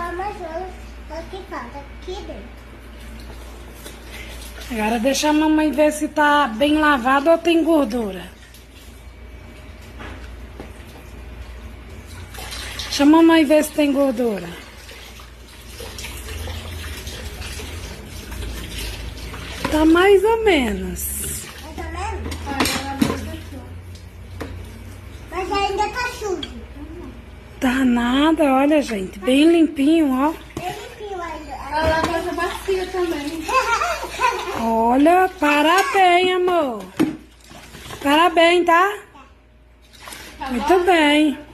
lavar mais louça. Só que falta aqui dentro. Agora deixa a mamãe ver se tá bem lavado ou tem gordura. Deixa a mamãe ver se tem gordura. Tá mais ou menos. Mais ou menos? Mas ainda tá sujo. Tá nada, olha, gente. Bem limpinho, ó. Bem limpinho ainda. Ela lava a bacia também. Olha, parabéns, amor. Parabéns, tá? Tá Muito bom? bem.